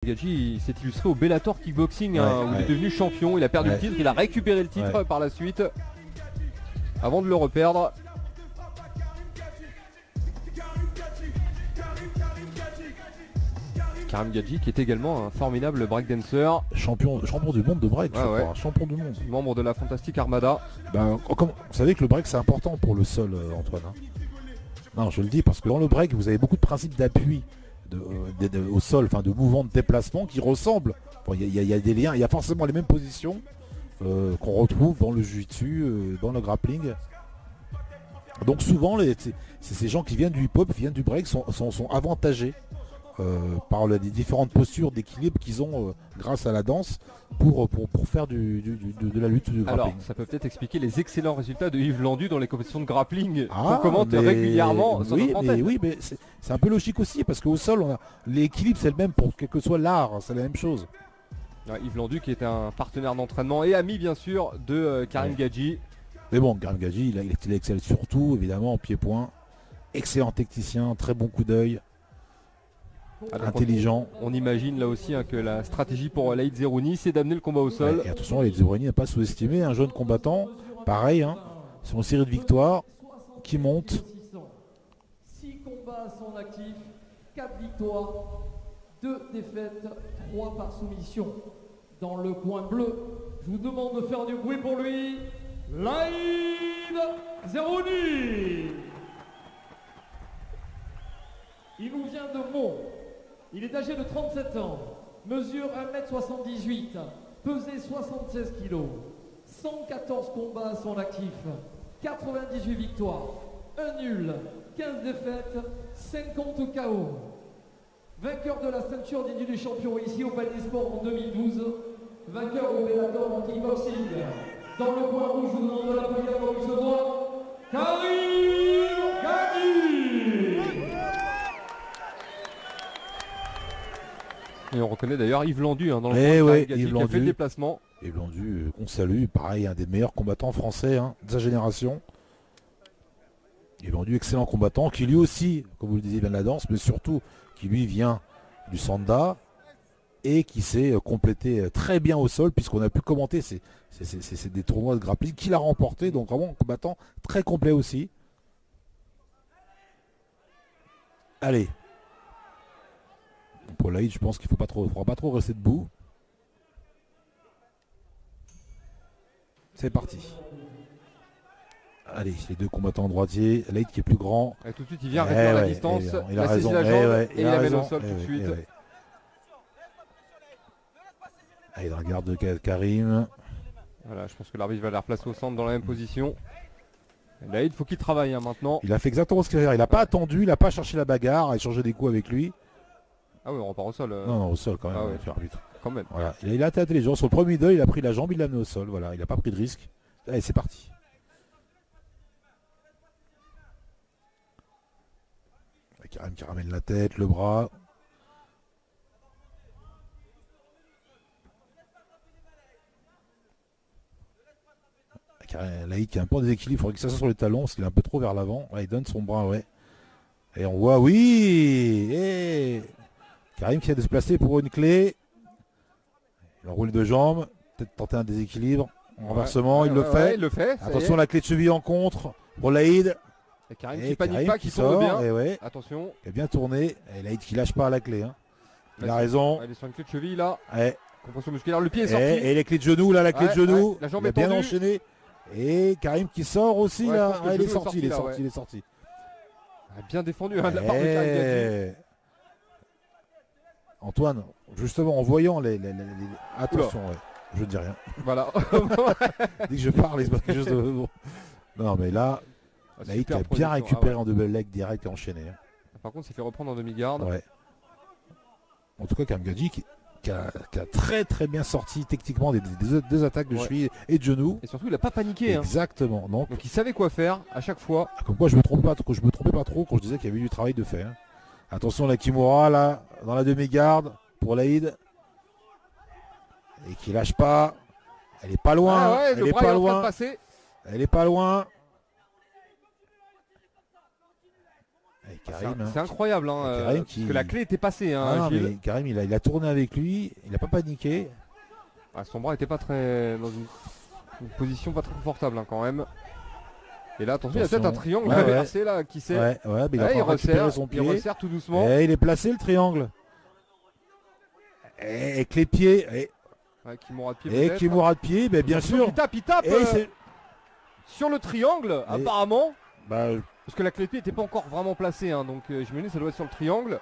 Gadji s'est illustré au Bellator Kickboxing, où il est devenu champion, il a perdu le titre, il a récupéré le titre par la suite, avant de le reperdre. Karim Gadji qui est également un formidable breakdancer. Champion du monde de break, je crois. Champion du monde. Membre de la Fantastic Armada. Vous savez que le break c'est important pour le sol, Antoine. Non, je le dis parce que dans le break vous avez beaucoup de principes d'appui au sol, enfin de mouvements de déplacement qui ressemblent. Il y a des liens, il y a forcément les mêmes positions qu'on retrouve dans le jiu-jitsu, dans le grappling. Donc souvent ces gens qui viennent du hip-hop, qui viennent du break sont avantagés par les différentes postures d'équilibre qu'ils ont grâce à la danse pour faire de la lutte du grappling. Alors ça peut peut-être expliquer les excellents résultats de Yves Landu dans les compétitions de grappling qu'on commente régulièrement sur notre antenne. Oui, mais c'est un peu logique aussi parce qu'au sol l'équilibre c'est le même pour quel que soit l'art, c'est la même chose. Yves Landu qui est un partenaire d'entraînement et ami bien sûr de Karim Gadji. Mais bon, Karim Gadji il excelle surtout évidemment en pied-point, excellent technicien, très bon coup d'œil. Intelligent. On imagine là aussi que la stratégie pour Laïd Zerouni c'est d'amener le combat au sol. Et attention, Laïd Zerouni n'est pas sous-estimé, un jeune combattant, pareil, sur une série de victoires qui monte. 6 combats à son actif, 4 victoires, 2 défaites, 3 par soumission. Dans le coin bleu, je vous demande de faire du bruit pour lui, Laïd Zerouni. Il nous vient de Mont. Il est âgé de 37 ans, mesure 1m78, pesé 76 kg, 114 combats à son actif, 98 victoires, 1 nul, 15 défaites, 50 KO. Vainqueur de la ceinture digne du champion ici au Palais des Sports en 2012, vainqueur au Bellator en kickboxing. Dans le coin rouge, je vous demande de l'applaudir comme il se doit, Karim Gadji. Et on reconnaît d'ailleurs Yves Landu dans le coin Gadji qui a fait le déplacement. Yves Landu qu'on salue, pareil, un des meilleurs combattants français de sa génération. Yves Landu, excellent combattant, qui lui aussi, comme vous le disiez, vient de la danse, mais surtout qui lui vient du sanda et qui s'est complété très bien au sol, puisqu'on a pu commenter c'est des tournois de grappling qu'il a remporté, donc vraiment un combattant très complet aussi. Allez. Pour Laïd, je pense qu'il ne faudra pas trop rester debout. C'est parti. Allez, les deux combattants droitiers. Laïd qui est plus grand. Et tout de suite, il vient réduire la distance. Il a raison. La jambe, et il amène au sol tout de suite. Allez, dans la garde de Karim. Voilà, je pense que l'arbitre va les replacer au centre dans la même position. Laïd, il faut qu'il travaille maintenant. Il a fait exactement ce qu'il a fait. Il n'a pas attendu, il n'a pas cherché la bagarre, à échanger des coups avec lui. Ah oui, on repart au sol. Non, au sol quand même, arbitre. Quand même. Voilà. Il a été intelligent. Sur le premier deuil, il a pris la jambe, il l'a amené au sol. Voilà, il n'a pas pris de risque. Allez, c'est parti. Karim qui ramène la tête, le bras. Laïd qui a un peu en déséquilibre, il faudrait qu'il s'assoie sur les talons parce qu'il est un peu trop vers l'avant. Il donne son bras, Et on voit, Karim qui s'est déplacé pour une clé. Il enroule les deux jambes, peut-être tenter un déséquilibre. Renversement, il le fait. Il le fait. Attention, la clé de cheville en contre pour Laïd. Et Karim qui panique pas, qui tourne bien. Attention. Il a bien tourné. Et Laïd qui lâche pas à la clé. Il a raison. Il est sur une clé de cheville là. Compression musculaire, le pied est sorti. Et les clés de genoux, là, la clé de genou. La jambe il a bien enchaîné. Et Karim qui sort aussi là. Il est sorti. Il est sorti. Bien défendu de la part de Karim Gadji. Antoine, justement en voyant les... Attention, je ne dis rien. Voilà. Dès que je parle, il se passe quelque chose de... Non mais là, Laïd a bien récupéré en double leg direct et enchaîné. Par contre, il s'est fait reprendre en demi-garde. En tout cas, Karim Gadji qui a très très bien sorti techniquement des deux attaques de cheville et de genou. Et surtout, il n'a pas paniqué. Exactement. Donc il savait quoi faire à chaque fois. Comme quoi, je me trompais pas trop quand je disais qu'il y avait du travail de faire. Attention, la Kimura là, dans la demi-garde pour Laïd. Et qui lâche pas. Elle est pas loin. Elle est pas loin. Elle est pas loin. Karim, c'est incroyable, Karim parce que la clé était passée. Mais Karim, il a tourné avec lui, il n'a pas paniqué. Son bras était pas très dans une position pas très confortable quand même. Et là, attention, il y a peut-être un triangle inversé là, qui sait. Mais il resserre son pied. Il resserre tout doucement. Et il est placé le triangle. Et avec les pieds. Kimura de pied. Et Kimura de pied, bien sûr. Il tape sur le triangle, apparemment. Parce que la clé de pied n'était pas encore vraiment placée, donc je me dis ça doit être sur le triangle.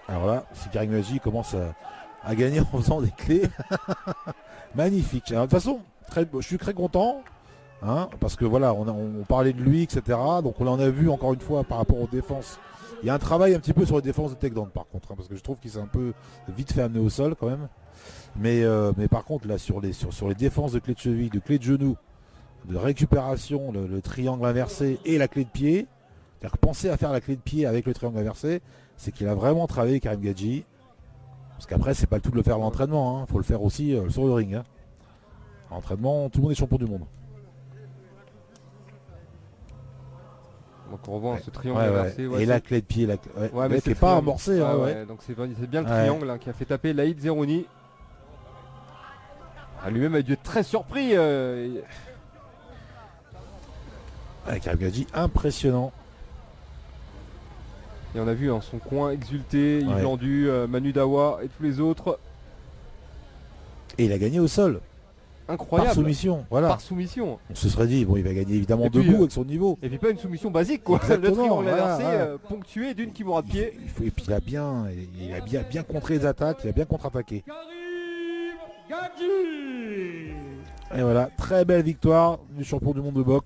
Alors là, si Karim Gadji commence à gagner en faisant des clés, magnifique. Alors, de toute façon, je suis très content, parce que voilà, on parlait de lui, etc. Donc on en a vu encore une fois par rapport aux défenses. Il y a un travail un petit peu sur les défenses de takedown par contre, parce que je trouve qu'il s'est un peu vite fait amener au sol quand même. Mais par contre là sur les défenses de clé de cheville, de clé de genou, de récupération, le triangle inversé et la clé de pied. C'est-à-dire que penser à faire la clé de pied avec le triangle inversé, c'est qu'il a vraiment travaillé Karim Gadji. Parce qu'après, c'est pas le tout de le faire à l'entraînement, faut le faire aussi sur le ring. À l'entraînement, tout le monde est champion du monde. Donc on revoit ce triangle inversé. Et la clé de pied, mais c'est pas amorcé. Donc c'est bien le triangle qui a fait taper Laïd Zerouni. Lui-même a dû être très surpris. Karim Gadji, impressionnant. Et on a vu son coin exulté, Yves Landu, Manu Dawa et tous les autres. Et il a gagné au sol. Incroyable. Par soumission, voilà. Par soumission. On se serait dit, il va gagner évidemment debout avec son niveau. Et puis pas une soumission basique quoi. Le triangle inversé ponctué d'une Kimura de pied. Et puis il a bien contré les attaques, il a bien contre-attaqué. Karim Gadji. Et voilà, très belle victoire du champion du monde de boxe.